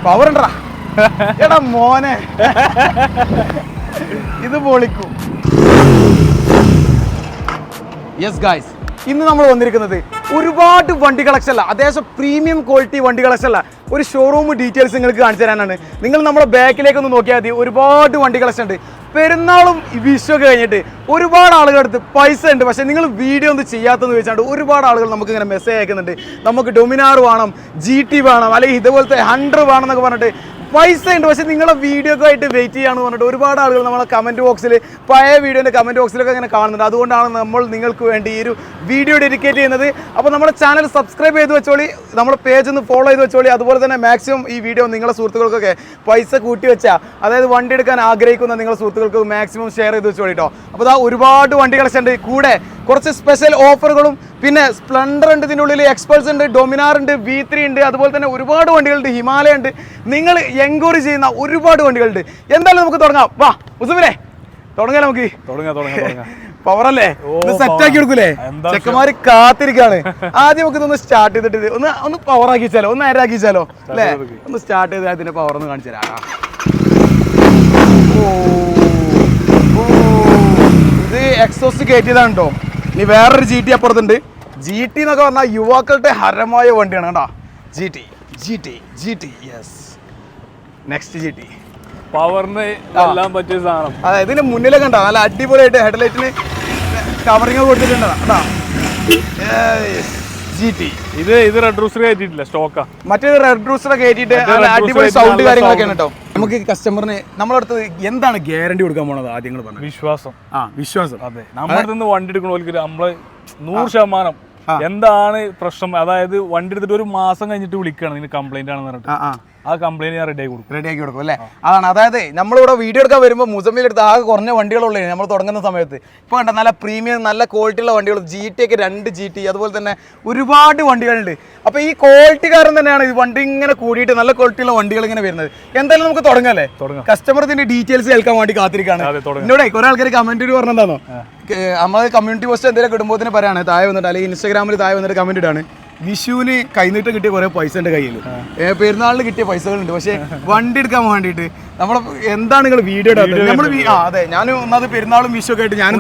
Power ഉണ്ടടാ എടാ മോനെ ഇത് പൊളിക്കും. യെസ് ഗായ്സ്, ഇന്ന് നമ്മൾ വന്നിരിക്കുന്നത് ഒരുപാട് വണ്ടി കളക്ഷൻ അല്ല, അത്യാവശ്യം പ്രീമിയം ക്വാളിറ്റി വണ്ടി കളക്ഷൻ അല്ല, ഒരു ഷോറൂം ഡീറ്റെയിൽസ് നിങ്ങൾക്ക് കാണിച്ചു തരാനാണ്. നിങ്ങൾ നമ്മുടെ ബാക്കിലേക്ക് ഒന്ന് നോക്കിയാൽ മതി, ഒരുപാട് വണ്ടി കളക്ഷൻ ഉണ്ട്. പെരുന്നാളും വിഷുവൊക്കെ കഴിഞ്ഞിട്ട് ഒരുപാട് ആളുകളുടെ അടുത്ത് പൈസ ഉണ്ട്, പക്ഷേ നിങ്ങൾ വീഡിയോ ഒന്നും ചെയ്യാത്തതെന്ന് വെച്ചാൽ ഒരുപാട് ആളുകൾ നമുക്ക് ഇങ്ങനെ മെസ്സേജ് അയക്കുന്നുണ്ട്. നമുക്ക് ഡൊമിനാർ വേണം, GT വേണം, അല്ലെങ്കിൽ ഇതുപോലത്തെ 100 വേണം എന്നൊക്കെ പറഞ്ഞിട്ട് പൈസ ഉണ്ട്, പക്ഷേ നിങ്ങളെ വീഡിയോക്ക് ആയിട്ട് വെയിറ്റ് ചെയ്യാന്ന് പറഞ്ഞിട്ട് ഒരുപാട് ആളുകൾ നമ്മളെ കമൻറ്റ് ബോക്സിൽ, പഴയ വീഡിയോൻ്റെ കമൻറ്റ് ബോക്സിലൊക്കെ ഇങ്ങനെ കാണുന്നുണ്ട്. അതുകൊണ്ടാണ് നമ്മൾ നിങ്ങൾക്ക് വേണ്ടി ഈ ഒരു വീഡിയോ ഡെഡിക്കേറ്റ് ചെയ്യുന്നത്. അപ്പോൾ നമ്മുടെ ചാനൽ സബ്സ്ക്രൈബ് ചെയ്ത് വെച്ചോളി, നമ്മുടെ പേജ് ഒന്ന് ഫോളോ ചെയ്ത് വെച്ചോളി. അതുപോലെ തന്നെ മാക്സിമം ഈ വീഡിയോ നിങ്ങളുടെ സുഹൃത്തുക്കൾക്കൊക്കെ പൈസ കൂട്ടി വെച്ചാൽ, അതായത് വണ്ടി എടുക്കാൻ ആഗ്രഹിക്കുന്ന നിങ്ങളുടെ സുഹൃത്തുക്കൾക്ക് മാക്സിമം ഷെയർ ചെയ്ത് വെച്ചോളി കേട്ടോ. അപ്പോൾ അതാ ഒരുപാട് വണ്ടി കളക്ഷൻ ഉണ്ട്, കൂടെ കുറച്ച് സ്പെഷ്യൽ ഓഫറുകളും, പിന്നെ സ്പ്ലെൻഡർ ഉണ്ട്, ഇതിൻ്റെ ഉള്ളിൽ എക്സ്പൾസ് ഉണ്ട്, ഡൊമിനാർ ഉണ്ട്, V3 ഉണ്ട്, അതുപോലെ തന്നെ ഒരുപാട് വണ്ടികളുണ്ട്, ഹിമാലയ ഉണ്ട്. നിങ്ങൾ എൻക്വയറി ചെയ്യുന്ന ഒരുപാട് വണ്ടികളുണ്ട്. എന്തായാലും നമുക്ക് തുടങ്ങാം. വാ മുസഫിനെ, തുടങ്ങാം. നമുക്ക് പവറല്ലേ, സെറ്റ് ആക്കി കൊടുക്കൂലേ? ചെക്കന്മാര് കാത്തിരിക്കാണ്. ആദ്യം നമുക്ക് ഇതൊന്ന് സ്റ്റാർട്ട് ചെയ്തിട്ട് ഒന്ന് പവർ ആക്കിച്ചാലോ, ഒന്ന് അരാക്കിച്ചാലോ അല്ലേ? ഒന്ന് സ്റ്റാർട്ട് ചെയ്ത് അതിന്റെ പവർ ഒന്ന് കാണിച്ചു തരാം. ഇത് എക്സോസ്റ്റ് കയറ്റിയതാണ് കേട്ടോ. ഇനി വേറൊരു GT അപ്പുറത്തുണ്ട്. GT എന്നൊക്കെ പറഞ്ഞാൽ യുവാക്കളുടെ ഹരമായ വണ്ടിയാണ് കേട്ടോ. GT യെസ്, നെക്സ്റ്റ് GT പവറിന് എല്ലാം പറ്റിയ സാധനം. അതെ, ഇതിന്റെ മുന്നിലൊക്കെ ഉണ്ടോ നല്ല അടിപൊളിയായിട്ട് ഹെഡ്ലൈറ്റിന് കവറിങ് കൊടുത്തിട്ടുണ്ടോ? GT ഇത് റെഡ് റൂസ്റ്റർ കയറ്റിയിട്ടില്ല, സ്റ്റോക്കാ. മറ്റേത് റെഡ് റൂസ്റ്റർ കയറ്റിയിട്ട് അടിപൊളി സൗണ്ട് കാര്യങ്ങളൊക്കെയാണ് കേട്ടോ. നമുക്ക് കസ്റ്റമറിന് നമ്മുടെ അടുത്ത് എന്താണ് ഗ്യാരണ്ടി കൊടുക്കാൻ പോണത്? ആദ്യങ്ങൾ പറഞ്ഞു വിശ്വാസം. വിശ്വാസം. അതെ, നമ്മുടെ അടുത്ത് നിന്ന് വണ്ടി എടുക്കണവർക്ക് നമ്മള് 100% എന്താണ് പ്രശ്നം, അതായത് വണ്ടി എടുത്തിട്ട് ഒരു മാസം കഴിഞ്ഞിട്ട് വിളിക്കുകയാണ് ഇതിന് കംപ്ലൈന്റ് ആണെന്ന് പറഞ്ഞിട്ട്, ആ കംപ്ലൈന്റ് ഞാൻ റെഡിയാക്കി കൊടുക്കും അല്ലേ? അതാണ്, അതായത് നമ്മളിവിടെ വീഡിയോ എടുക്കാൻ വരുമ്പോൾ മുസമ്മിൽ എടുത്ത് ആകെ കുറഞ്ഞ വണ്ടികളുള്ളൂ നമ്മൾ തുടങ്ങുന്ന സമയത്ത്. ഇപ്പോൾ കണ്ട നല്ല പ്രീമിയം നല്ല ക്വാളിറ്റിയുള്ള വണ്ടികൾ, GT ഒക്കെ 2 GT, അതുപോലെ തന്നെ ഒരുപാട് വണ്ടികളുണ്ട്. അപ്പോൾ ഈ ക്വാളിറ്റിക്കാരൻ തന്നെയാണ് ഈ വണ്ടി ഇങ്ങനെ കൂടിയിട്ട് നല്ല ക്വാളിറ്റിയുള്ള വണ്ടികൾ ഇങ്ങനെ വരുന്നത്. എന്തായാലും നമുക്ക് തുടങ്ങാല്ലേ? കസ്റ്റമർ ഇതിന്റെ ഡീറ്റെയിൽസ് കേൾക്കാൻ വേണ്ടി കാത്തിരിക്കുകയാണ്. എന്നോട് കുറെ ആൾക്കാർ കമന്റ് പറഞ്ഞെന്താണോ, നമ്മൾ കമ്മ്യൂണിറ്റി പോസ്റ്റ് എന്തെങ്കിലും കിടുമ്പോൾ പറയാണ് താഴെ വന്നിട്ട്, അല്ലെങ്കിൽ ഇൻസ്റ്റാഗ്രാമിൽ താഴെ വന്നിട്ട് കമന്റ് ഇടാണ്, വിഷുവിന് കൈനീട്ടം കിട്ടിയ കുറെ പൈസ ഉണ്ട് കയ്യിൽ, പെരുന്നാളിന് കിട്ടിയ പൈസകളുണ്ട്, പക്ഷെ വണ്ടി എടുക്കാൻ വേണ്ടിയിട്ട് നമ്മളെ എന്താണ് നിങ്ങൾ വീഡിയോ നമ്മൾ അതെ, ഞാനും ഒന്നാമത് പെരുന്നാളും വിഷുവൊക്കെ ആയിട്ട് ഞാനും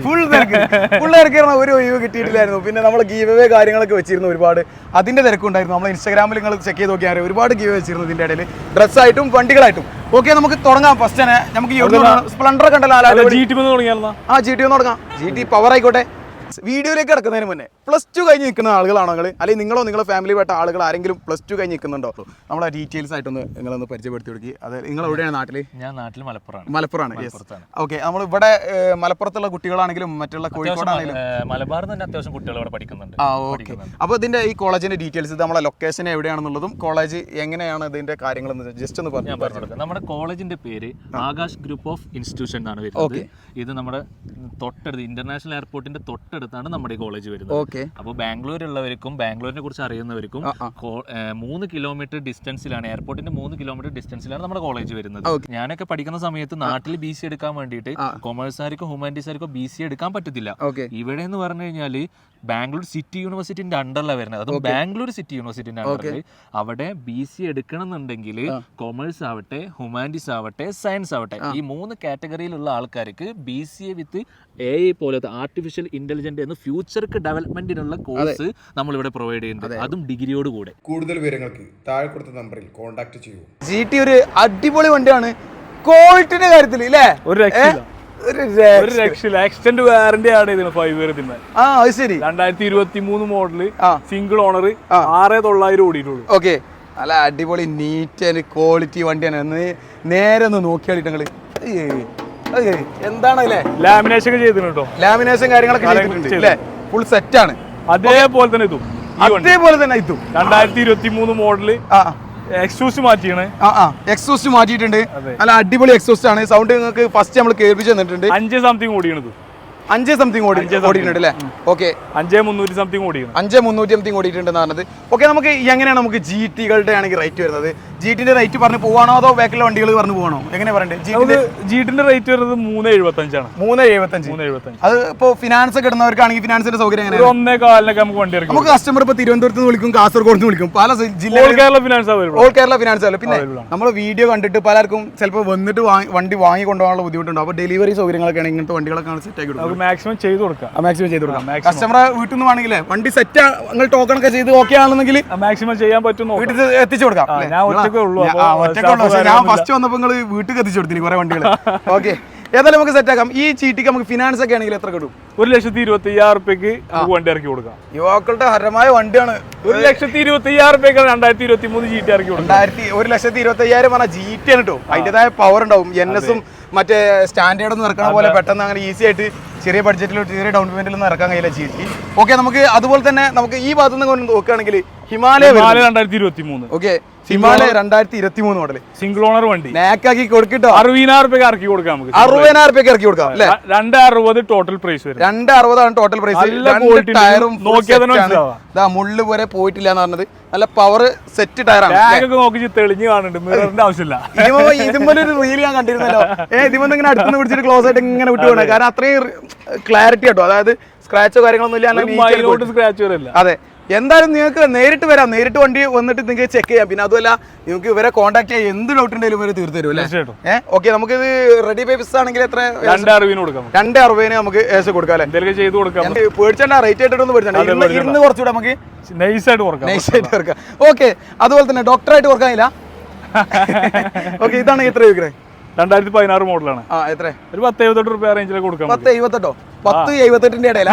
ഫുൾ തിരക്കായിരുന്നു, ഒരു ഒഴിവ് കിട്ടിയിട്ടില്ലായിരുന്നു. പിന്നെ നമ്മൾ ഗീവ് അവേ കാര്യങ്ങളൊക്കെ വെച്ചിരുന്നു ഒരുപാട്, അതിന്റെ തിരക്കുണ്ടായിരുന്നു. നമ്മൾ ഇൻസ്റ്റാഗ്രാമിൽ നിങ്ങൾ ചെക്ക് ചെയ്ത് നോക്കിയാൽ ഒരുപാട് ഗീവ് വെച്ചിരുന്നു ഇതിന്റെ ഇടയിൽ, ഡ്രസ്സായിട്ടും വണ്ടികളായിട്ടും. ഓക്കെ, നമുക്ക് തുടങ്ങാം. ഫസ്റ്റ് തന്നെ നമുക്ക് സ്പ്ലെൻഡർ ഒക്കെ ഉണ്ടല്ലോ, GT ഒന്ന് തുടങ്ങാം. GT പവർ ആയിക്കോട്ടെ. വീഡിയോയിലേക്ക് കിടക്കുന്നതിന് മുന്നേ +2 കഴിഞ്ഞ് നിൽക്കുന്ന ആളുകളാണോ നിങ്ങൾ, അല്ലെങ്കിൽ നിങ്ങളോ നിങ്ങളെ ഫാമിലി പെട്ട ആളുകൾ ആരെങ്കിലും +2 കഴിഞ്ഞ് നിൽക്കുന്നുണ്ടോ? നമ്മളെ ഡീറ്റെയിൽസ് ആയിട്ടൊന്ന് നിങ്ങളൊന്ന് പരിചയപ്പെടുത്തി കൊടുക്കി. അത് നിങ്ങൾ എവിടെയാണ് നാട്ടിൽ? ഞാൻ നാട്ടിൽ മലപ്പുറമാണ്. ഓക്കെ, നമ്മളിവിടെ മലപ്പുറത്തുള്ള കുട്ടികളാണെങ്കിലും മറ്റുള്ള കോഴിക്കോടാണെങ്കിലും മലബാറിൽ തന്നെ അത്യാവശ്യം കുട്ടികൾ ഇവിടെ പഠിക്കുന്നുണ്ട്. ഓക്കെ, അപ്പോൾ ഇതിന്റെ ഈ കോളേജിന്റെ ഡീറ്റെയിൽസ്, നമ്മളെ ലൊക്കേഷൻ എവിടെയാണെന്നുള്ളതും കോളേജ് എങ്ങനെയാണ് ഇതിന്റെ കാര്യങ്ങളെന്ന് ജസ്റ്റ് ഒന്ന് പറഞ്ഞു. നമ്മുടെ കോളേജിന്റെ പേര് ആകാശ് ഗ്രൂപ്പ് ഓഫ് ഇൻസ്റ്റിറ്റ്യൂഷൻ എന്നാണ് വരുന്നത്. ഇത് നമ്മുടെ തൊട്ടടുത്ത് ഇന്റർനാഷണൽ എയർപോർട്ടിന്റെ തൊട്ടടുത്താണ് നമ്മുടെ കോളേജ് വരുന്നത്. അപ്പോൾ ബാംഗ്ലൂരുള്ളവർക്കും ബാംഗ്ലൂരിനെ കുറിച്ച് അറിയുന്നവർക്കും 3 കിലോമീറ്റർ ഡിസ്റ്റൻസിലാണ്, എയർപോർട്ടിന്റെ 3 കിലോമീറ്റർ ഡിസ്റ്റൻസിലാണ് നമ്മുടെ കോളേജ് വരുന്നത്. ഞാനൊക്കെ പഠിക്കുന്ന സമയത്ത് നാട്ടിൽ BC എടുക്കാൻ വേണ്ടിയിട്ട് കൊമേഴ്സുകാർക്കും ഹ്യൂമാനിറ്റീസുകാർക്കും BC എടുക്കാൻ പറ്റത്തില്ല. ഇവിടെ എന്ന് പറഞ്ഞു കഴിഞ്ഞാൽ ബാംഗ്ലൂർ സിറ്റി യൂണിവേഴ്സിറ്റിന്റെ അണ്ടറിലാണ് വരുന്നത്. അതും ബാംഗ്ലൂർ സിറ്റി യൂണിവേഴ്സിറ്റിന്റെ അണ്ടറിൽ അവിടെ BC എടുക്കണം എന്നുണ്ടെങ്കിൽ കൊമേഴ്സ് ആവട്ടെ, ഹ്യൂമാനിറ്റീസ് ആവട്ടെ, സയൻസ് ആവട്ടെ, ഈ 3 കാറ്റഗറിയിലുള്ള ആൾക്കാർക്ക് BCA വിത്ത് AI പോലത്തെ ആർട്ടിഫിഷ്യൽ ഇന്റലിജന്റ് എന്ന ഫ്യൂച്ചർക്ക് ഡെവലപ്മെന്റിനുള്ള കോഴ്സ് നമ്മൾ ഇവിടെ പ്രൊവൈഡ് ചെയ്യുന്നുണ്ട്, അതും ഡിഗ്രിയോട് കൂടെ. കൂടുതൽ വിവരങ്ങൾക്ക് താഴെ കൊടുത്ത നമ്പറിൽ കോൺടാക്ട് ചെയ്യൂ. GT ഒരു അടിപൊളി വണ്ടിയാണ് ക്വാളിറ്റിയുടെ കാര്യത്തിൽ അല്ലേ? ഒരു എക്സ്റ്റൻഡ് വാറന്റി ആണ് ഇതിന് 5 ഇയർ. ശരി, 2023 മോഡല്, സിംഗിൾ ഓണർ, 6900 ഓടിയിട്ടുള്ളൂ. ഓക്കെ, നല്ല അടിപൊളി നീറ്റ് ആൻഡ് ക്വാളിറ്റി വണ്ടിയാണ്. നേരെ ഒന്ന് നോക്കിയാൽ നിങ്ങള് എന്താണ് അല്ലേ, ലാമിനേഷൻ ചെയ്തിട്ടുണ്ടോ? ലാമിനേഷൻ കാര്യങ്ങളൊക്കെ ചെയ്തിട്ടുണ്ട് അല്ലേ? ഫുൾ സെറ്റ് ആണ്. അതേപോലെ തന്നെ ഇതും 2023 മോഡല്. എക്സോസ്റ്റ് മാറ്റിയാണ്, എക്സോസ്റ്റ് മാറ്റിയിട്ടുണ്ട്. നല്ല അടിപൊളി എക്സോസ്റ്റ് ആണ്. സൗണ്ട് നിങ്ങൾക്ക് ഫസ്റ്റ് നമ്മൾ കേൾപ്പിച്ച് തന്നിട്ടുണ്ട്. 5 സംതിങ് ഓടിയാണ്. 5 സംതിങ് ഓടിയിട്ടുണ്ട് അല്ലേ? ഓക്കെ, 5300 സംതിങ് ഓടിക്കണം. 5300 സംതിങ് ഓടിയിട്ടുണ്ടെന്ന് പറഞ്ഞത്. ഓക്കെ, നമുക്ക് എങ്ങനെയാണ് നമുക്ക് GT-കളുടെ ആണെങ്കിൽ റേറ്റ് വരുന്നത്? GT-ന്റെ റേറ്റ് പറഞ്ഞു പോവാണോ അതോ ബാക്കിലെ വണ്ടികൾ പറഞ്ഞു പോകണോ? എങ്ങനെ പറയണ്ടേ? GT-ന്റെ റേറ്റ് വരുന്നത് 375 ആണ്. 375. അത് ഇപ്പോൾ ഫിനാൻസ് ഒക്കെ ഇടുന്നവർക്കാണെങ്കിൽ ഫിനാൻസിന്റെ സൗകര്യം എങ്ങനെയാണ്? 1.4 നമുക്ക് വണ്ടി ഇറക്കും. നമുക്ക് കസ്റ്റമർ ഇപ്പോൾ തിരുവനന്തപുരത്ത് നിന്ന് വിളിക്കും, കാസർഗോഡ് നിന്ന് വിളിക്കും, പല ജില്ലകളിൽ all Kerala finance available. All Kerala finance അല്ല. പിന്നെ നമ്മൾ വീഡിയോ കണ്ടിട്ട് പലർക്കും ചിലപ്പോൾ വന്നിട്ട് വണ്ടി വാങ്ങി കൊണ്ടുപോകാനുള്ള ബുദ്ധിമുട്ടുണ്ടാവും. അപ്പോൾ ഡെലിവറി സൗകര്യങ്ങളൊക്കെയാണ് ഇങ്ങനത്തെ വണ്ടികളൊക്കെ സെറ്റ് ആക്കി കൊടുക്കും. മാക്സിമം ചെയ്ത് കൊടുക്കാം. മാക്സിമം ചെയ്ത് കൊടുക്കാം. കസ്റ്റമറെ വീട്ടിൽ നിന്ന് വേണമെങ്കിലേ വണ്ടി സെറ്റ് നിങ്ങൾ ടോക്കൺ ഒക്കെ ചെയ്ത് ഓക്കെ ആണെന്നെങ്കിൽ മാക്സിമം ചെയ്യാൻ പറ്റും, വീട്ടിൽ എത്തിച്ചു കൊടുക്കാം. ഞാൻ ഒറ്റക്കേ ഉള്ളൂ. ഞാൻ ഫസ്റ്റ് വന്നപ്പോൾ നിങ്ങൾ വീട്ടിൽ എത്തിച്ചു കൊടുത്തില്ല കുറെ വണ്ടികൾ. ഓക്കെ, ഏതായാലും നമുക്ക് സെറ്റ് ആക്കാം. ഈ GT-ക്ക് നമുക്ക് ഫിനാൻസ് ഒക്കെ ആണെങ്കിൽ എത്ര കിട്ടും? 1,25,000 റുപ്യക്ക് വണ്ടി ഇറക്കി കൊടുക്കാം. യുവാക്കളുടെ ഹരമായ വണ്ടിയാണ്. 1,25,000 റുപ്യക്ക് 2023 GT ഇറക്കി കൊടുക്കാം. 1,25,000 പറഞ്ഞാൽ GT ആണ് കേട്ടോ. അതിൻ്റെതായ പവർ ഉണ്ടാവും. NS-ഉം മറ്റേ സ്റ്റാൻഡേർഡൊന്നും ഇറക്കണ പോലെ പെട്ടെന്ന് അങ്ങനെ ഈസി ആയിട്ട് ചെറിയ ബഡ്ജറ്റിൽ ചെറിയ ഡൗൺ പേയ്മെന്റിലൊന്നും ഇറക്കാൻ കഴിയില്ല GT. ഓക്കെ, നമുക്ക് അതുപോലെ തന്നെ നമുക്ക് ഈ ഭാഗത്തു നിന്ന് നോക്കുകയാണെങ്കിൽ Himalaya 2023. Okay, Himalaya 2023 model single owner വണ്ടി നാക്കാക്കി കൊടുക്കട്ടോ. 60,000 റുപ്യക്ക് ഇറക്കി കൊടുക്കാം. നമുക്ക് 60,000 റുപ്യക്ക് ഇറക്കി കൊടുക്കാം അല്ലേ? 260 ടോട്ടൽ പ്രൈസ് വരും. 260 ആണ് ടോട്ടൽ പ്രൈസ്. ടയറും മുള്ളു പോലെ പോയിട്ടില്ല എന്ന് പറഞ്ഞത്. നല്ല പവർ സെറ്റ് ടയറാണ്. നോക്കി തെളിഞ്ഞ് കാണുന്നുണ്ട്, മിററിന്റെ ആവശ്യമില്ല. ഇതുപോലെ ഒരു റീൽ ഞാൻ കണ്ടിരുന്നല്ലോ. ഇതിമൊന്നും ഇങ്ങനെ അടുത്തുനിന്ന് പിടിച്ചിട്ട് ക്ലോസ് ആയിട്ട് ഇങ്ങനെ വിട്ടു പോകണം. കാരണം അത്രയും ക്ലാരിറ്റി കേട്ടോ. അതായത് സ്ക്രാച്ചോ കാര്യങ്ങളൊന്നും ഇല്ല. സ്ക്രാച്ച് വരില്ല. അതെ, എന്തായാലും നിങ്ങൾക്ക് നേരിട്ട് വരാം. നേരിട്ട് വണ്ടി വന്നിട്ട് നിങ്ങൾക്ക് ചെക്ക് ചെയ്യാം. പിന്നെ അതുമല്ല നിങ്ങൾക്ക് ഇവരെ കോൺടാക്ട് ചെയ്യാം. എന്ത് ഡൗട്ട് ഉണ്ടെങ്കിലും ഇവരെ തീർത്തു തരും അല്ലേ? ഓക്കെ, നമുക്ക് ഇത് റെഡി പേപ്പേഴ്സ് ആണെങ്കിൽ എത്ര? 260 കൊടുക്കാം. 260 നമുക്ക് ഏകദേശം കൊടുക്കാം അല്ലേ? എന്തെങ്കിലും ചെയ്ത് കൊടുക്കാം. പേടിച്ചണ്ട, റേറ്റ് ആയിട്ടൊന്നും പേടിച്ചണ്ട. ഇന്ന് കുറച്ചുകൂടെ നമുക്ക് നൈസായിട്ട് കൊടുക്കാം. ഓക്കെ, അതുപോലെ തന്നെ ഡോക്ടറായിട്ട് കൊടുക്കാനില്ല. ഓക്കെ, ഇതാണ് എത്ര വിൽക്കുന്നത്? 2016 മോഡലാണ്. എത്ര? ഒരു 10-78 റുപ്യ റേഞ്ചിലേക്ക് കൊടുക്കാം. 10-78? 10-78ന്റെ ഇടയില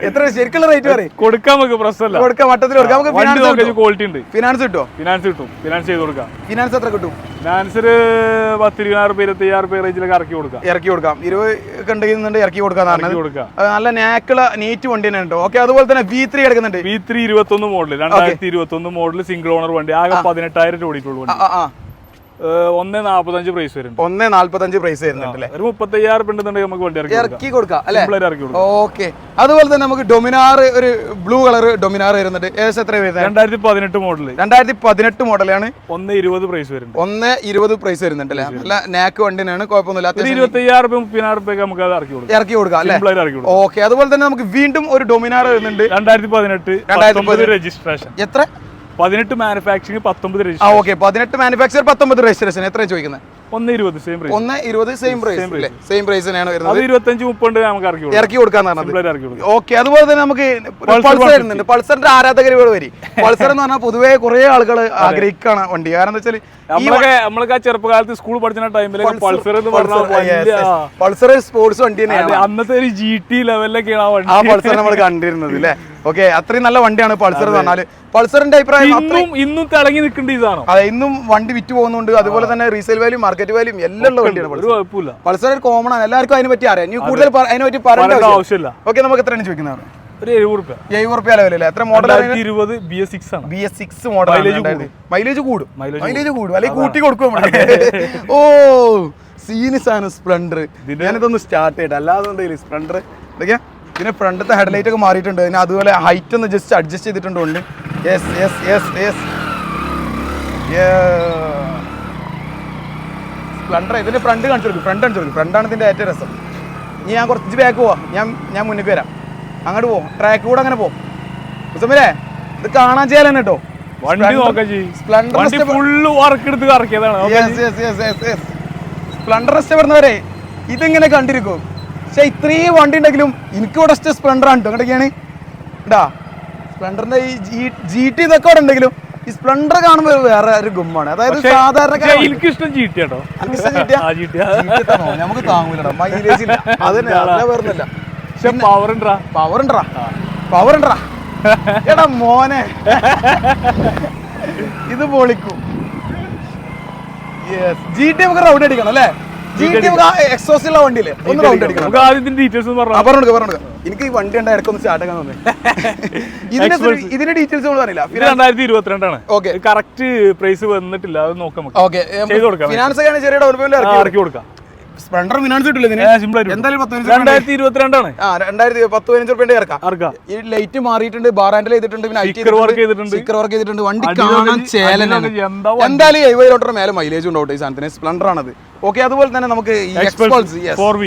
എത്ര ശരിക്കുള്ള റേറ്റ് പറയും? കൊടുക്കാം, നമുക്ക് പ്രശ്നമല്ല. കൊടുക്കാം, മട്ടത്തിൽ കൊടുക്കാം. നമുക്ക് ക്വാളിറ്റി ഉണ്ട്. ഫിനാൻസ് കിട്ടുമോ? ഫിനാൻസ് കിട്ടും. ഫിനാൻസ് ചെയ്ത് കൊടുക്കാം. ഫിനാൻസ് എത്ര കിട്ടും? ഫിനാൻസ് 10-20,000 റുപ്യ 25,000 റുപ്യ റേഞ്ചിലേക്ക് ഇറക്കി കൊടുക്കാം. 20 ഉണ്ടെങ്കിൽ ഇറക്കി കൊടുക്കാം. നല്ല നാക്കുള്ള നീറ്റ് വണ്ടി തന്നെ ഉണ്ട്. ഓക്കെ, അതുപോലെ തന്നെ V3 കിടക്കുന്നുണ്ട്. V3 21 model 2021 model single owner വണ്ടി. ആകെ 18,000 ഓടിക്കുള്ളൂ. 1.45 പ്രൈസ് വരും. 1.45 പ്രൈസ് വരുന്നുണ്ട്. ഒരു 35,000 ഉണ്ടെന്നുണ്ടെങ്കിൽ നമുക്ക് വണ്ടി ഇറക്കി കൊടുക്കാം. ഓക്കെ, അതുപോലെ തന്നെ നമുക്ക് ഡൊമിനാർ, ഒരു ബ്ലൂ കളർ ഡൊമിനാർ വരുന്നുണ്ട്. ഏകദേശം എത്ര വരുന്നത്? 2018 മോഡൽ. 2018 മോഡലാണ്. 1.20 പ്രൈസ് വരും. 1.20 പ്രൈസ് വരുന്നുണ്ട് അല്ലേ? നല്ല നാക്ക് വണ്ടിയാണ്, കുഴപ്പമൊന്നുമില്ല. 25,000 റുപ്യ 30,000 റുപ്യക്ക് നമുക്ക് അത് ഇറക്കി കൊടുക്കാം. ഓക്കെ, അതുപോലെ തന്നെ നമുക്ക് വീണ്ടും ഒരു ഡൊമിനാർ വരുന്നുണ്ട്. 2018 രജിസ്ട്രേഷൻ. എത്ര? 18 manufacturing 19 registration. Okay, 18 manufacture 19 registration. എത്രയാണ് ചോദിക്കുന്നത്? 1.20 സെയിം പ്രൈസ്. 1.20 സെയിം പ്രൈസ് തന്നെയാണ് വരുന്നത്. 25-30 നമുക്ക് ഇറക്കി കൊടുക്കാന്ന്. ഓക്കെ, അതുപോലെ തന്നെ നമുക്ക് പൾസർ വരുന്നുണ്ട്. പൾസറിന്റെ ആരാധകരുകൾ വരും. പൾസർ എന്ന് പറഞ്ഞാൽ പൊതുവേ കുറെ ആളുകൾ ആഗ്രഹിക്കാണ് വണ്ടി. കാരണം എന്താ വെച്ചാൽ നമ്മളൊക്കെ ചെറുപ്പകാലത്ത് സ്കൂൾ പഠിക്കുന്ന ടൈമിൽ പൾസർ എന്ന് പറഞ്ഞാൽ പൾസർ സ്പോർട്സ് വണ്ടി തന്നെയാണ്. അന്നത്തെ ഒരു GT ലെവലിലൊക്കെയാണ് ആ പൾസർ നമ്മൾ കണ്ടിരുന്നത് അല്ലേ? ഓക്കെ, അത്രയും നല്ല വണ്ടിയാണ് പൾസർ എന്ന് പറഞ്ഞാൽ. പൾസറിന്റെ അഭിപ്രായം ഇന്നും തിളങ്ങി നിൽക്കേണ്ട ഇതാണോ? അതെ, ഇന്നും വണ്ടി വിറ്റ് പോകുന്നുണ്ട്. അതുപോലെ തന്നെ റീസെയിൽ വാല്യൂ, മാർക്കറ്റ് വാല്യൂ എല്ലാം ഉള്ള വണ്ടിയാണ് പൾസർ. ഒരു കോമൺ ആണ്, എല്ലാവർക്കും അതിനെ പറ്റി അറിയാം. ഇനി കൂടുതൽ അതിനെ പറ്റി പറയേണ്ട ആവശ്യമില്ല. ഓക്കെ, നമുക്ക് എത്രയാണ് ചോദിക്കുന്നത്? ഒരു 70 റുപ്യ ലെവലല്ലേ? എത്ര മോഡൽ? 2020 BS6 ആണ്. BS6 model. മൈലേജ് കൂടും അല്ലെങ്കിൽ കൂട്ടി കൊടുക്കും. ഓ, സീനിസാണ് സ്പ്ലെൻഡർ. ഞാനിതൊന്ന് സ്റ്റാർട്ട് ചെയ്യട്ടെ. അല്ലാതെ സ്പ്ലെൻഡർ ഇതൊക്കെയാ. പിന്നെ ഫ്രണ്ടത്തെ ഹെഡ്ലൈറ്റ് ഒക്കെ മാറിയിട്ടുണ്ട്. പിന്നെ അതുപോലെ ഹൈറ്റ് ഒന്ന് ജസ്റ്റ് അഡ്ജസ്റ്റ് ചെയ്തിട്ടുണ്ട്. സ്പ്ലെൻഡർ ഇതിന്റെ ഫ്രണ്ട് കാണിച്ചു കൊടുക്കും. ഫ്രണ്ടാണ് ഇതിന്റെ ഏറ്റവും രസം. ഇനി ഞാൻ കുറച്ച് ബാക്ക് പോവാം. ഞാൻ മുന്നിൽ വരാം. അങ്ങോട്ട് പോവും. ട്രാക്ക് കൂടെ അങ്ങനെ പോകും. മുസമിലേ, ഇത് കാണാൻ ചെയ്യാൻ തന്നെ കേട്ടോ. സ്പ്ലെൻഡർ ഇഷ്ടപ്പെടുന്നവരെ ഇതിങ്ങനെ കണ്ടിരിക്കും. പക്ഷെ ഇത്രയും വണ്ടി ഉണ്ടെങ്കിലും എനിക്ക് ഇവിടെ ഇഷ്ടം സ്പ്ലെൻഡർ ആണ് കേട്ടോ. അങ്ങോട്ടൊക്കെയാണ് ഇടാ സ്പ്ലെൻഡറിന്റെ ഈ GT ഇതൊക്കെ ഇവിടെ ഉണ്ടെങ്കിലും ഈ സ്പ്ലെൻഡർ കാണുമ്പോൾ വേറെ ഒരു ഗുമ്മാണ്. അതായത് സാധാരണ എനിക്കിഷ്ടം GT കേട്ടോ. നമുക്ക് താങ്ങൂലോ, മൈലേജ് ഇല്ല. അതിന് വേറൊന്നുമില്ല. പവർ ഉണ്ടറാ എടാ മോനെ, ഇത് പൊളിക്കും. GT നമുക്ക് റൗണ്ട് അടിക്കണം അല്ലേ? എക്സോസ് ഉള്ള വണ്ടിയില്ലേ, ഒന്ന് റൗണ്ട് അടിക്കണം. എനിക്ക് ഈ വണ്ടി ഉണ്ടായി ഇടയ്ക്കൊന്ന് സ്റ്റാർട്ട് ആക്കാൻ തോന്നി. ഇതിന്റെ ഡീറ്റെയിൽസ് നമ്മൾ അറിയില്ല. 2022 ആണ്. ഓക്കെ, കറക്റ്റ് പ്രൈസ് വന്നിട്ടില്ല, അത് നോക്കാം. ഫിനാൻസ് ഒക്കെ ചെറിയ ഡൗൺ പേയ്മെന്റ് ഇറക്കി കൊടുക്കാം. സ്പ്ലെൻഡർ ഫിനാൻസ് കിട്ടില്ല ഇതിന് സിമ്പിൾ ആയിട്ട് എന്തായാലും 2022 ആണ്. 2010-15 റുപ്യന്റെ ഇറക്കാം. ഇറക്കാം. ഈ ലൈറ്റ് മാറിയിട്ടുണ്ട്, ബാർ ഹാൻഡിൽ ചെയ്തിട്ടുണ്ട്, പിന്നെ Sticker work ചെയ്തിട്ടുണ്ട്. സ്റ്റിക്കർ വർക്ക് ചെയ്തിട്ടുണ്ട്. വണ്ടി കാണാൻ ചേലനാണ്. എന്താ എന്തായാലും 70 കിലോമീറ്റർ മേലെ മൈലേജ് ഉണ്ടാവും ഈ സാധനത്തിന്. സ്പ്ലെൻഡർ ആണത്. ഓക്കെ, അതുപോലെ തന്നെ നമുക്ക് ഈ എക്സ്പൾസ് 4V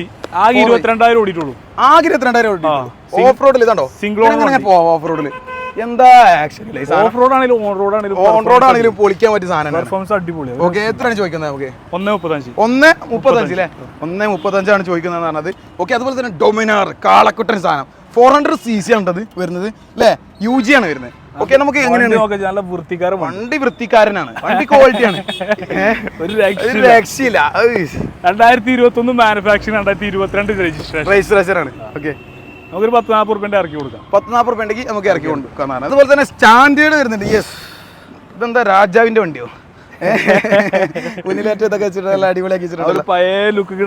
ആകെ 22,000 ഓടിയിട്ടുള്ളൂ. ആകെ 22,000 ഓടിയിട്ടുള്ളൂ. ഓഫ് റോഡിൽ ഇതാണ്ടോ സിംഗിൾ അങ്ങനെ പോവാം. ഓഫ് റോഡിൽ എന്താ ആക്ച്വലി ഓഫ് റോഡ് ആണെങ്കിലും ഓൺ റോഡ് ആണെങ്കിലും ഓൺ റോഡ് ആണെങ്കിലും പൊളിക്കാൻ പറ്റിയ സാധനം. പെർഫോമൻസ് അടിപൊളിയാണ്. ഓക്കെ, എത്രയാണ് ചോദിക്കുന്നത്? നമുക്ക് 1.35 1.35 അല്ലേ? 1.35 ചോദിക്കുന്നത് പറഞ്ഞത്. ഓക്കെ, അതുപോലെ തന്നെ ഡൊമിനാർ കാളക്കുട്ടൻ സാധനം 400cc ആണത് വരുന്നത് അല്ലേ? UG ആണ് വരുന്നത്. ഓക്കെ, നമുക്ക് എങ്ങനെയാണ്? നല്ല വൃത്തിക്കാരൻ വണ്ടി വൃത്തിക്കാരനാണ്, വണ്ടി ക്വാളിറ്റിയാണ്, ഒരു രക്ഷയില്ല. 2021 മാനുഫാക്ചറിംഗ് 2022 രജിസ്ട്രേഷൻ ആണ്. ഓക്കെ, നമുക്കൊരു 10-40 റുപ്യന്റെ ഇറക്കി കൊടുക്കാം. 10-40 റുപ്യക്ക് നമുക്ക് ഇറക്കി കൊടുക്കാനാണ്. അതുപോലെ തന്നെ സ്റ്റാൻഡേർഡ് വരുന്നുണ്ട്. യെസ്, ഇതെന്താ രാജാവിന്റെ വണ്ടിയോ? മുന്നിലേറ്റം ഇതൊക്കെ വെച്ചിട്ട് നല്ല അടിപൊളിയാക്കി വെച്ചിട്ടുണ്ട്.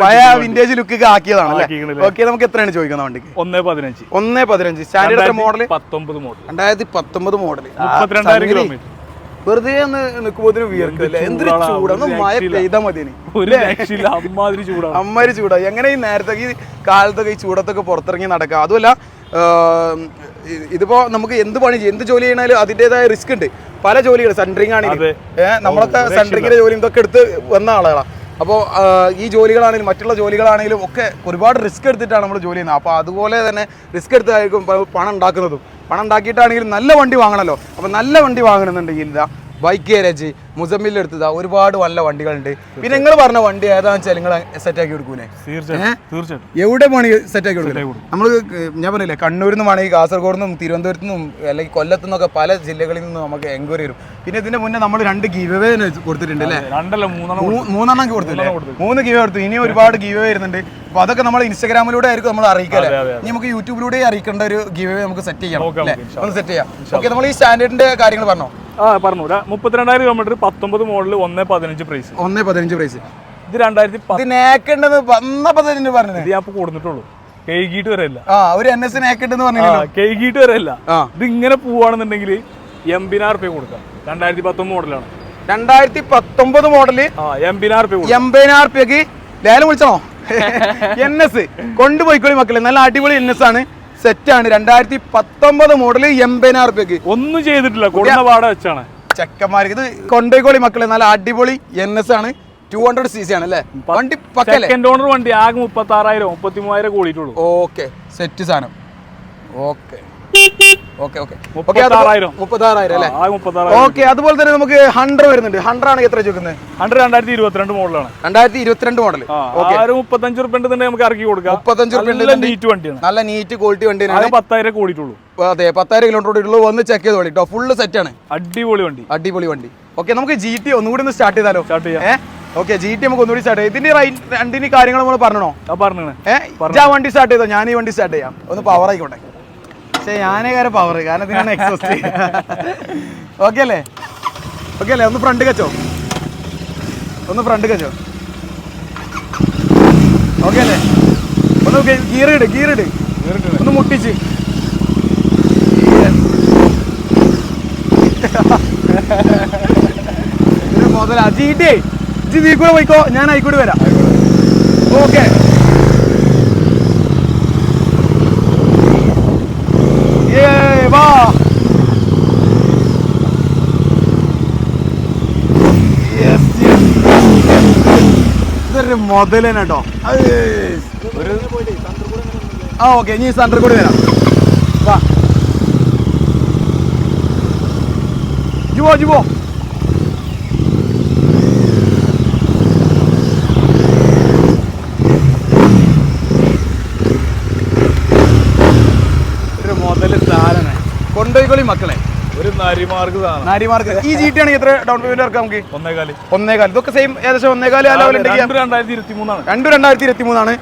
പഴയ വിന്റേജ് ലുക്ക് ആക്കിയതാണ്. ഓക്കെ, നമുക്ക് എത്രയാണ് ചോദിക്കുന്നത് വണ്ടിക്ക്? 1.15 സ്റ്റാൻഡേർഡ് മോഡൽ 2019 മോഡൽ 32,000 കിലോമീറ്റർ. വെറുതെ ഒന്ന് നിൽക്കുമ്പോൾ വിയർക്കില്ല. എന്തൊരു ചൂടാണ്, മഴ പെയ്താൽ മതി. അമ്മാതിരി ചൂടാ. എങ്ങനെ ഈ നേരത്തെ ഈ കാലത്തൊക്കെ ഈ ചൂടത്തൊക്കെ പുറത്തിറങ്ങി നടക്കുക? അതുമല്ല, ഇതിപ്പോ നമുക്ക് എന്ത് പണി ചെയ്യും, എന്ത് ജോലി ചെയ്യണാലും അതിൻ്റെതായ റിസ്ക് ഉണ്ട്. പല ജോലികൾ സെൻട്രിങ് ആണെങ്കിലും നമ്മളൊക്കെ സെൻട്രിങ്ങിന്റെ ജോലി ഇതൊക്കെ എടുത്ത് വന്ന ആളുകളാണ്. അപ്പോൾ ഈ ജോലികളാണെങ്കിലും മറ്റുള്ള ജോലികളാണെങ്കിലും ഒക്കെ ഒരുപാട് റിസ്ക് എടുത്തിട്ടാണ് നമ്മൾ ജോലി ചെയ്യുന്നത്. അപ്പോൾ അതുപോലെ തന്നെ റിസ്ക് എടുത്തായിരിക്കും പണം ഉണ്ടാക്കുന്നതും. പണം ഉണ്ടാക്കിയിട്ടാണെങ്കിലും നല്ല വണ്ടി വാങ്ങണമല്ലോ. അപ്പോൾ നല്ല വണ്ടി വാങ്ങണമെന്നുണ്ടെങ്കിൽ ഇതാ ബൈക്ക് ഗാരേജ് മുസമ്മിൽ എടുത്തതാ ഒരുപാട് നല്ല വണ്ടികളുണ്ട്. പിന്നെ നിങ്ങൾ പറഞ്ഞ വണ്ടി ഏതാണെന്ന് വെച്ചാൽ നിങ്ങൾ സെറ്റാക്കി കൊടുക്കൂലേ? തീർച്ചയായിട്ടും. എവിടെ വേണി സെറ്റാക്കി കൊടുക്കും. നമ്മൾ ഞാൻ പറഞ്ഞില്ലേ, കണ്ണൂരിൽ നിന്നും വേണമെങ്കിൽ കാസർഗോഡ് നിന്നും തിരുവനന്തപുരത്തു നിന്നും അല്ലെങ്കിൽ കൊല്ലത്തു നിന്നൊക്കെ പല ജില്ലകളിൽ നിന്നും നമുക്ക് എൻക്വയറി വരും. പിന്നെ ഇതിന്റെ മുന്നേ നമ്മൾ 2 ഗീവ് അവേ കൊടുത്തിട്ടുണ്ട് അല്ലേ? 3 കൊടുത്തില്ലേ? 3 ഗീവ് കൊടുത്തു. ഇനി ഒരുപാട് ഗീവ് അവേ വരുന്നുണ്ട്. അപ്പോൾ അതൊക്കെ നമ്മൾ ഇൻസ്റ്റാഗ്രാമിലൂടെ ആയിരിക്കും നമ്മൾ അറിയിക്കാം. ഇനി നമുക്ക് യൂട്യൂബിലൂടെ അറിയിക്കേണ്ട ഒരു ഗീവ് അവേ നമുക്ക് സെറ്റ് ചെയ്യാം. ഒന്ന് സെറ്റ് ചെയ്യാം. ഓക്കെ, നമ്മൾ ഈ സ്റ്റാൻഡേർഡിന്റെ കാര്യങ്ങൾ പറഞ്ഞോ? പറഞ്ഞു. 32,000 കിലോമീറ്റർ 19 മോഡൽ 1.15 പ്രൈസ്. 1.15 പ്രൈസ്. ഇത് 2010 പറഞ്ഞത് ഞാൻ കൊടുത്തിട്ടുള്ളൂ. കേകിട്ട് വരെയല്ല. ഒരു NS നേക്കുണ്ടെന്ന് പറഞ്ഞു. കേകിട്ട് വരെയല്ല. ഇത് ഇങ്ങനെ പോവാണെന്നുണ്ടെങ്കിൽ 80,000 റുപ്യ കൊടുക്കാം. 2019 മോഡലാണ്. 2019 മോഡല് 80,000 റുപ്യക്ക് ലേലം വിളിച്ചോ? NS കൊണ്ടുപോയിക്കോളി മക്കളെ. നല്ല അടിപൊളി NS ആണ്, സെറ്റാണ്. 2019 മോഡല് 80,000 റുപ്യക്ക്. ഒന്നും ചെയ്തിട്ടില്ല, കൊടുന്ന പാട വെച്ചാണ് ചെക്കന്മാർക്ക്. ഇത് കൊണ്ടുപോയിക്കോളി മക്കളെ, നല്ല അടിപൊളി NS ആണ്. 200cc ആണ് അല്ലേ വണ്ടി? സെക്കൻഡ് ഓണർ വണ്ടി. ആകെ 36,000 33,000 കൂടിയിട്ടുള്ളൂ. ഓക്കെ, സെറ്റ് സാധനം. ഓക്കെ, 36,000 അല്ലേ? ഓക്കെ, അതുപോലെ തന്നെ നമുക്ക് 100 വരുന്നുണ്ട്. 100 ആണ് എത്ര ചോദിക്കുന്നത്? 2022 മോഡലാണ്. 2022 മോഡൽ. 35 റുപ്യ നമുക്ക് ഇറക്കി കൊടുക്കാം. 35 നീറ്റ് വണ്ടിയാണ്, നല്ല നീറ്റ് ക്വാളിറ്റി വണ്ടിയാണ്. 10,000 കൂടിയിട്ടുള്ളൂ. അതെ, 10,000 കിലോമീറ്റർ ഓടിയിട്ടുള്ളൂ. വന്ന് ചെക്ക് ചെയ്ത് ഓടിട്ടോ. ഫുള്ള് സെറ്റ് ആണ്. അടിപൊളി വണ്ടി. ഓക്കെ, നമുക്ക് GT ഒന്നുകൂടി ഒന്ന് സ്റ്റാർട്ട് ചെയ്താലോ? ഓക്കെ, GT നമുക്ക് ഒന്നുകൂടി സ്റ്റാർട്ട് ചെയ്യാം. ഇതിന്റെ രണ്ടിന് കാര്യങ്ങൾ നമ്മൾ പറഞ്ഞോ? വണ്ടി സ്റ്റാർട്ട് ചെയ്തോ? ഞാൻ ഈ വണ്ടി സ്റ്റാർട്ട് ചെയ്യാം. ഒന്ന് പവർ ആയിക്കോട്ടെ. പക്ഷേ ഞാനേ കാര്യം പവർ, കാരണം ഇതിനാണ് എക്സോസ്റ്റ്. ഓക്കെ അല്ലേ? ഒന്ന് ഫ്രണ്ട് കച്ചോ. ഓക്കെ അല്ലേ? ഒന്ന് ഗിയറിട് ഒന്ന് മുട്ടിച്ച്. മുതലാ GT. നീ കൂടെ പോയിക്കോ, ഞാൻ ആയിക്കൂടെ വരാം. ഓക്കെ, വാ. ഇതൊരു മുതലേന കേട്ടോ. ഓക്കെ, ഇനി സെന്റർ കൂടി വരാം. വാ, ജുവോ. കൊണ്ടുപോയിക്കോളി മക്കളെ. ഒരു നരിമാർക്ക്. ഈ GT ആണെങ്കിൽ എത്ര ഡൗൺ പേയ്മെന്റ് ഇറക്കാം നമുക്ക്? 1.25. ഇതൊക്കെ സെയിം ഏകദേശം 1.25 ലെവൽ ഉണ്ടെങ്കിൽ 2023 ആണ്.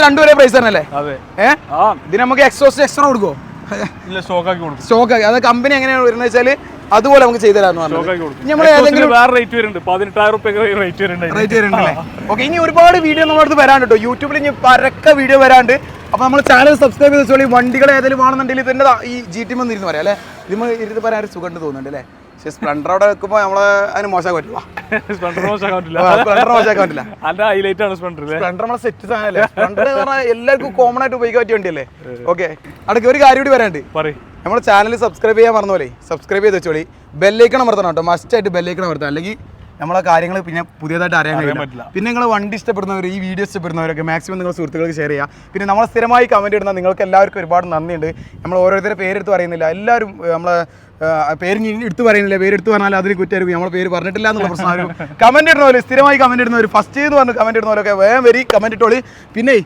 രണ്ടും ഒരേ പ്രൈസ് തന്നെയല്ലേ? ഇതിന് നമുക്ക് എക്സോസ്റ്റ് എക്സ്ട്രാ കൊടുക്കുമോ? സ്റ്റോക്ക് അത് കമ്പനി എങ്ങനെയാണ് വരുന്നത് വെച്ചാല് അതുപോലെ നമുക്ക് ചെയ്തു തരാന്ന് പറഞ്ഞു. ഓക്കെ, ഇനി ഒരുപാട് വീഡിയോ നമ്മുടെ അടുത്ത് വരാണ്ട് കേട്ടോ. യൂട്യൂബിൽ ഇനി പരക്ക വീഡിയോ വരാണ്ട്. അപ്പോൾ നമ്മൾ ചാനൽ സബ്സ്ക്രൈബ് ചെയ്ത് വെച്ചോളി. വണ്ടികൾ ഏതെങ്കിലും ആണെന്നുണ്ടെങ്കിൽ ഇതിൻ്റെ ഈ GT ഇരുന്ന് പറയാം അല്ലേ? ഇതിന് ഇരുന്ന് പറയാൻ ഒരു സുഖം തോന്നുന്നുണ്ട് അല്ലേ? പക്ഷെ സ്പ്ലെൻഡർ അവിടെ വെക്കുമ്പോൾ നമ്മളെ അതിന് മോശമാക്കാൻ പറ്റില്ല. സ്പ്ലെൻഡർ മോശമാക്കാൻ പറ്റില്ല. സ്പ്ലെൻഡർ മോശമാക്കാൻ പറ്റില്ല. അതിന്റെ ഹൈലൈറ്റ് ആണ് സ്പ്ലെൻഡർ. സ്പ്ലെൻഡർ നമ്മളെ സെറ്റ് സാധനമല്ലേ. സ്പ്ലെൻഡർ എന്ന് പറഞ്ഞാൽ എല്ലാവർക്കും കോമൺ ആയിട്ട് ഉപയോഗിക്കാൻ പറ്റിയ വണ്ടിയല്ലേ. ഓക്കെ, അടുത്ത ഒരു കാര്യം കൂടി പറയാണ്ട്. നമ്മുടെ ചാനൽ സബ്സ്ക്രൈബ് ചെയ്യാൻ മറന്നു പോലെ സബ്സ്ക്രൈബ് ചെയ്ത് വെച്ചോളി. ബെല്ലൈക്കൺ അമർത്തണം കേട്ടോ, മസ്റ്റ് ആയിട്ട് ബെല്ലൈക്കൺ അമർത്തണം, അല്ലെങ്കിൽ നമ്മളെ കാര്യങ്ങൾ പിന്നെ പുതിയതായിട്ട് അറിയാൻ കഴിയില്ല. പിന്നെ നിങ്ങൾ വണ്ടി ഇഷ്ടപ്പെടുന്നവർ, ഈ വീഡിയോ ഇഷ്ടപ്പെടുന്നവരൊക്കെ മാക്സിമം നിങ്ങൾ സുഹൃത്തുക്കൾക്ക് ഷെയർ ചെയ്യുക. പിന്നെ നമ്മൾ സ്ഥിരമായി കമൻറ്റ് ഇടുന്ന നിങ്ങൾക്ക് എല്ലാവർക്കും ഒരുപാട് നന്ദിയുണ്ട്. നമ്മൾ ഓരോരുത്തരുടെ പേരെടുത്ത് പറയുന്നില്ല, എല്ലാവരും നമ്മളെ പേര് എടുത്ത് പറയുന്നില്ല. പേരെടുത്ത് പറഞ്ഞാൽ അതിന് കുറ്റമായിരിക്കും, നമ്മളെ പേര് പറഞ്ഞിട്ടില്ല എന്നുള്ള പ്രശ്നം. കമൻറ്റ് ഇടുന്നവർ, സ്ഥിരമായി കമൻറ്റ് ഇടുന്നവർ, ഫസ്റ്റ് എന്ന് പറഞ്ഞ് കമൻറ്റ് ഇടുന്നവരൊക്കെ വേഗം വരി കമൻറ്റ് ഇട്ടോളി. പിന്നെ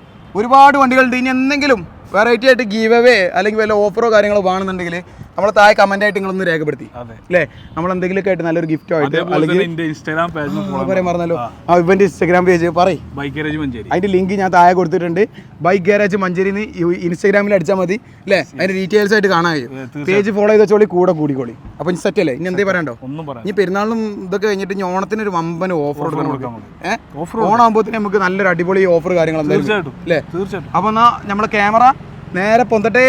ഒരുപാട് വണ്ടികളുണ്ട്. ഇനി എന്തെങ്കിലും വെറൈറ്റി ആയിട്ട് ഗീവ് അവേ അല്ലെങ്കിൽ വല്ല ഓഫറോ കാര്യങ്ങളോ വേണമെന്നുണ്ടെങ്കിൽ നമ്മളെ താഴെ കമന്റ് ആയിട്ട് നിങ്ങളൊന്ന് രേഖപ്പെടുത്തി അല്ലേ. നമ്മൾ എന്തെങ്കിലുമൊക്കെ ആയിട്ട് നല്ലൊരു ഗിഫ്റ്റോ ആയിട്ട് അല്ലെങ്കിൽ ഇൻസ്റ്റാഗ്രാം പേജ് പറയാൻ പറഞ്ഞല്ലോ, ആ ഇവന്റെ ഇൻസ്റ്റാഗ്രാം പേജ് പറയും, ബൈക്ക് ഗാരേജ് മഞ്ചേരി. അതിന്റെ ലിങ്ക് ഞാൻ താഴെ കൊടുത്തിട്ടുണ്ട്. ബൈക്ക് ഗാരേജ് മഞ്ചേരിന്ന് ഇൻസ്റ്റാഗ്രാമിൽ അടിച്ചാൽ മതി അല്ലേ. അതിന്റെ ഡീറ്റെയിൽസ് ആയിട്ട് കാണാൻ കഴിയും. പേജ് ഫോളോ ചെയ്ത് വെച്ചോളി, കൂടിക്കോളി. അപ്പൊ ഇനി സെറ്റ് അല്ലേ. ഇനി എന്തേ പറയണ്ടോ, ഇനി പെരുന്നാളിനും ഇതൊക്കെ കഴിഞ്ഞിട്ട് ഇനി ഓണത്തിന് ഒരു വമ്പൻ ഓഫർ കൊടുക്കണം. ഓണാകുമ്പോഴത്തേക്ക് നമുക്ക് നല്ലൊരു അടിപൊളി ഓഫർ കാര്യങ്ങൾ എന്തായാലും അല്ലേ. അപ്പൊ എന്നാ നമ്മളെ ക്യാമറ നേരെ പൊന്തട്ടെ.